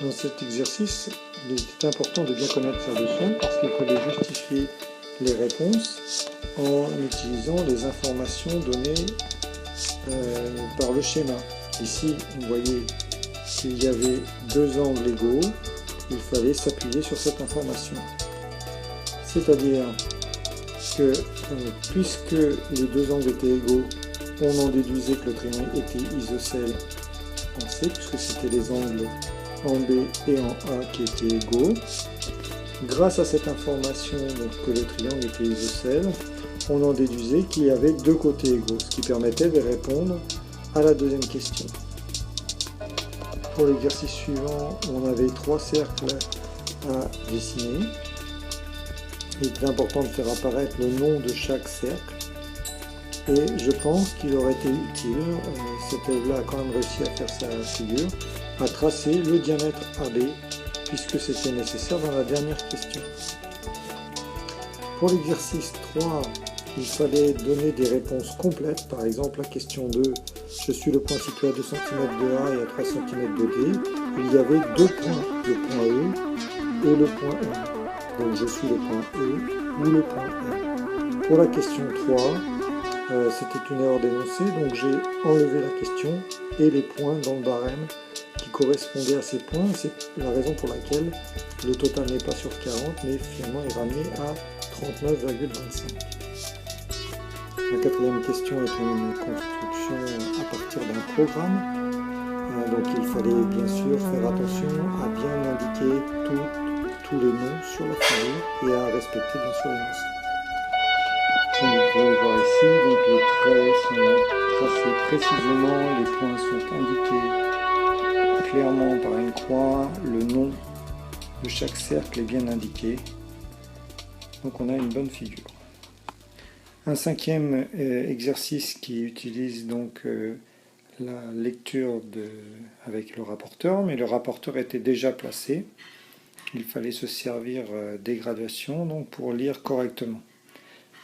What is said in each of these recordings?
Dans cet exercice, il est important de bien connaître sa leçon parce qu'il fallait justifier les réponses en utilisant les informations données par le schéma. Ici, vous voyez qu'il y avait deux angles égaux, il fallait s'appuyer sur cette information. C'est-à-dire que puisque les deux angles étaient égaux, on en déduisait que le triangle était isocèle en C, puisque c'était les angles en B et en A qui étaient égaux. Grâce à cette information donc, que le triangle était isocèle, on en déduisait qu'il y avait deux côtés égaux, ce qui permettait de répondre à la deuxième question. Pour l'exercice suivant, on avait trois cercles à dessiner. Il est important de faire apparaître le nom de chaque cercle. Et je pense qu'il aurait été utile, cet élève-là a quand même réussi à faire sa figure, à tracer le diamètre AB, puisque c'était nécessaire dans la dernière question. Pour l'exercice 3, il fallait donner des réponses complètes. Par exemple, la question 2, je suis le point situé à 2 cm de A et à 3 cm de D. Il y avait deux points, le point E et le point M. Donc je suis le point E ou le point M. Pour la question 3, c'était une erreur d'énoncé, donc j'ai enlevé la question et les points dans le barème qui correspondaient à ces points. C'est la raison pour laquelle le total n'est pas sur 40, mais finalement est ramené à 39,25. La quatrième question est une construction à partir d'un programme. Donc il fallait bien sûr faire attention à bien indiquer tous les noms sur la figure et à respecter bien sûr l'énoncé. Comme vous pouvez le voir ici, donc les traits sont tracés précisément, les points sont indiqués clairement par une croix, le nom de chaque cercle est bien indiqué. Donc on a une bonne figure. Un cinquième exercice qui utilise donc la lecture avec le rapporteur, mais le rapporteur était déjà placé. Il fallait se servir des graduations donc, pour lire correctement.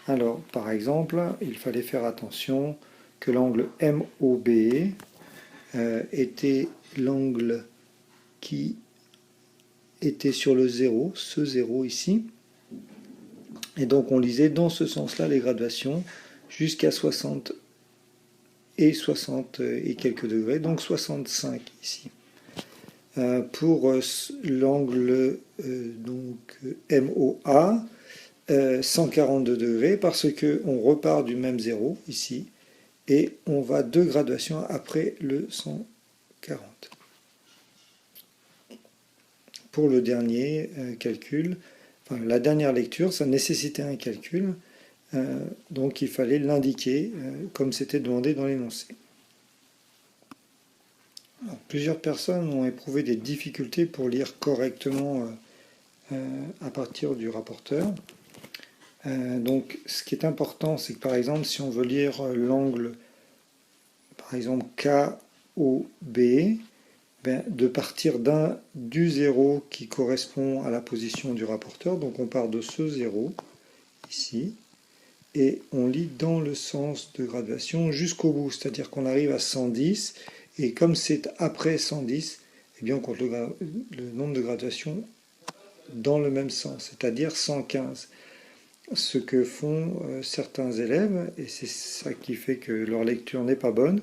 Alors, par exemple, il fallait faire attention que l'angle MOB était l'angle qui était sur le 0, ce 0 ici. Et donc on lisait dans ce sens-là les graduations jusqu'à 60 et 60 et quelques degrés, donc 65 ici. Pour l'angle MOA, 142 degrés parce qu'on repart du même 0 ici et on va deux graduations après le 140. Pour le dernier calcul, enfin, la dernière lecture, ça nécessitait un calcul, donc il fallait l'indiquer comme c'était demandé dans l'énoncé. Plusieurs personnes ont éprouvé des difficultés pour lire correctement à partir du rapporteur. Donc ce qui est important, c'est que par exemple, si on veut lire l'angle, par exemple KOB, de partir du 0 qui correspond à la position du rapporteur, donc on part de ce 0, ici, et on lit dans le sens de graduation jusqu'au bout, c'est-à-dire qu'on arrive à 110, et comme c'est après 110, eh bien on compte le nombre de graduations dans le même sens, c'est-à-dire 115. Ce que font certains élèves, et c'est ça qui fait que leur lecture n'est pas bonne,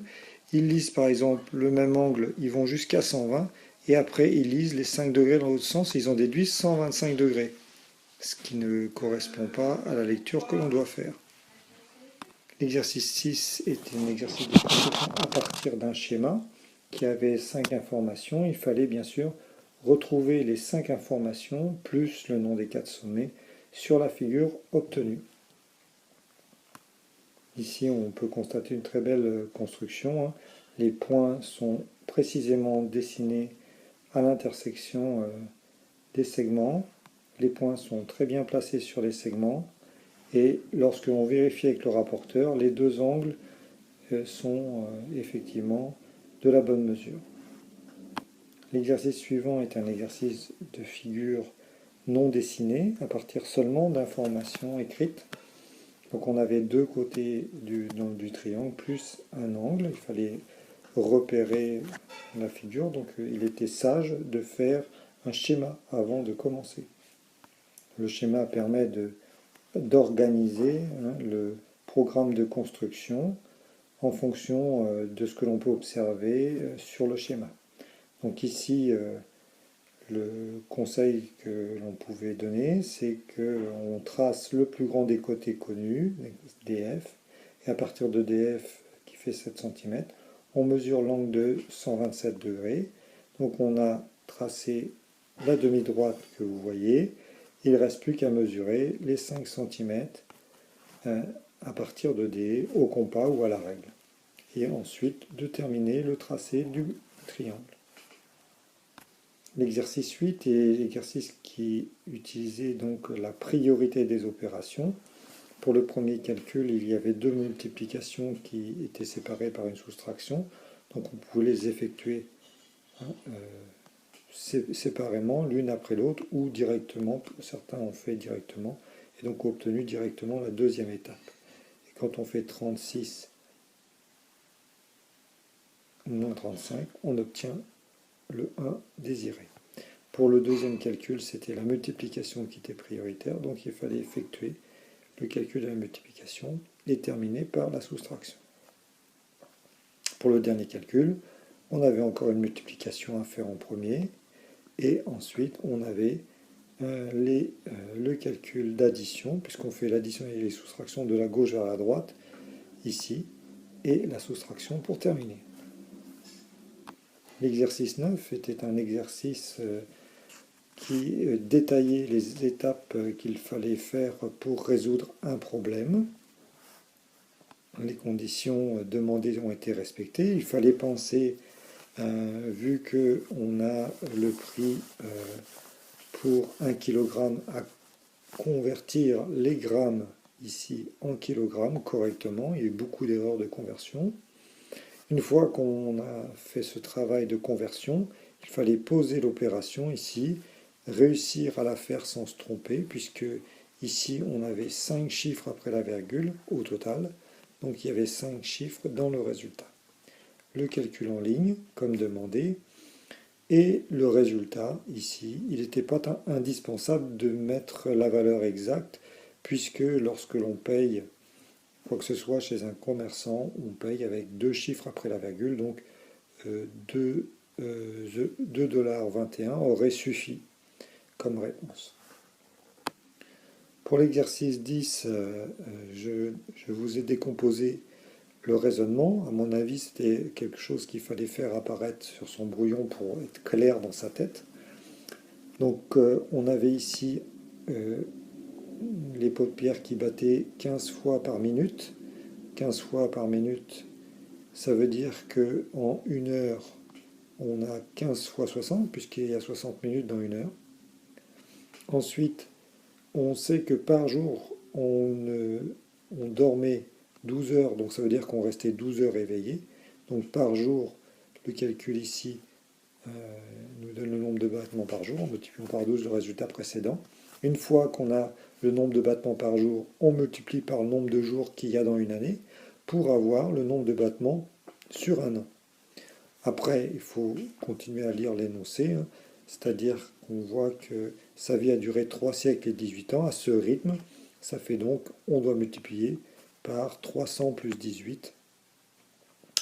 ils lisent par exemple le même angle, ils vont jusqu'à 120, et après ils lisent les 5 degrés dans l'autre sens, et ils en déduisent 125 degrés, ce qui ne correspond pas à la lecture que l'on doit faire. L'exercice 6 est un exercice de construction à partir d'un schéma qui avait 5 informations. Il fallait bien sûr retrouver les 5 informations, plus le nom des 4 sommets, sur la figure obtenue. Ici, on peut constater une très belle construction. Les points sont précisément dessinés à l'intersection des segments. Les points sont très bien placés sur les segments. Et lorsque l'on vérifie avec le rapporteur, les deux angles sont effectivement de la bonne mesure. L'exercice suivant est un exercice de figure non dessinée, à partir seulement d'informations écrites. Donc on avait deux côtés du triangle plus un angle. Il fallait repérer la figure, donc il était sage de faire un schéma avant de commencer. Le schéma permet d'organiser le programme de construction en fonction de ce que l'on peut observer sur le schéma. Donc ici, le conseil que l'on pouvait donner, c'est qu'on trace le plus grand des côtés connus, DF, et à partir de DF qui fait 7 cm, on mesure l'angle de 127 degrés. Donc on a tracé la demi-droite que vous voyez. Il ne reste plus qu'à mesurer les 5 cm à partir de D au compas ou à la règle. Et ensuite de terminer le tracé du triangle. L'exercice 8 est l'exercice qui utilisait donc la priorité des opérations. Pour le premier calcul, il y avait 2 multiplications qui étaient séparées par une soustraction. Donc on pouvait les effectuer séparément, l'une après l'autre, ou directement. Certains ont fait directement, et donc ont obtenu directement la deuxième étape. Et quand on fait 36 moins 35, on obtient le 1 désiré. Pour le deuxième calcul, c'était la multiplication qui était prioritaire, donc il fallait effectuer le calcul de la multiplication et terminer par la soustraction. Pour le dernier calcul, on avait encore une multiplication à faire en premier, et ensuite on avait le calcul d'addition, puisqu'on fait l'addition et les soustractions de la gauche vers la droite, ici, et la soustraction pour terminer. L'exercice 9 était un exercice qui détaillait les étapes qu'il fallait faire pour résoudre un problème. Les conditions demandées ont été respectées. Il fallait penser, vu qu'on a le prix pour 1 kg, à convertir les grammes ici en kilogrammes correctement. Il y a eu beaucoup d'erreurs de conversion. Une fois qu'on a fait ce travail de conversion, il fallait poser l'opération ici, réussir à la faire sans se tromper, puisque ici on avait 5 chiffres après la virgule au total, donc il y avait 5 chiffres dans le résultat. Le calcul en ligne, comme demandé, et le résultat ici, il n'était pas indispensable de mettre la valeur exacte, puisque lorsque l'on paye quoi que ce soit chez un commerçant, on paye avec 2 chiffres après la virgule, donc 2,21 $ aurait suffi comme réponse. Pour l'exercice 10, je vous ai décomposé le raisonnement. À mon avis, c'était quelque chose qu'il fallait faire apparaître sur son brouillon pour être clair dans sa tête. Donc on avait ici les pots de pierre qui battaient 15 fois par minute. 15 fois par minute, ça veut dire qu'en 1 heure, on a 15 fois 60, puisqu'il y a 60 minutes dans 1 heure. Ensuite, on sait que par jour, on dormait 12 heures, donc ça veut dire qu'on restait 12 heures éveillé. Donc par jour, le calcul ici nous donne le nombre de battements par jour, en multipliant par 12 le résultat précédent. Une fois qu'on a le nombre de battements par jour, on multiplie par le nombre de jours qu'il y a dans une année pour avoir le nombre de battements sur un an. Après, il faut continuer à lire l'énoncé, c'est-à-dire qu'on voit que sa vie a duré 3 siècles et 18 ans. À ce rythme, ça fait donc, on doit multiplier par 300 plus 18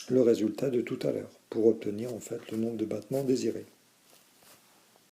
le résultat de tout à l'heure pour obtenir en fait le nombre de battements désiré.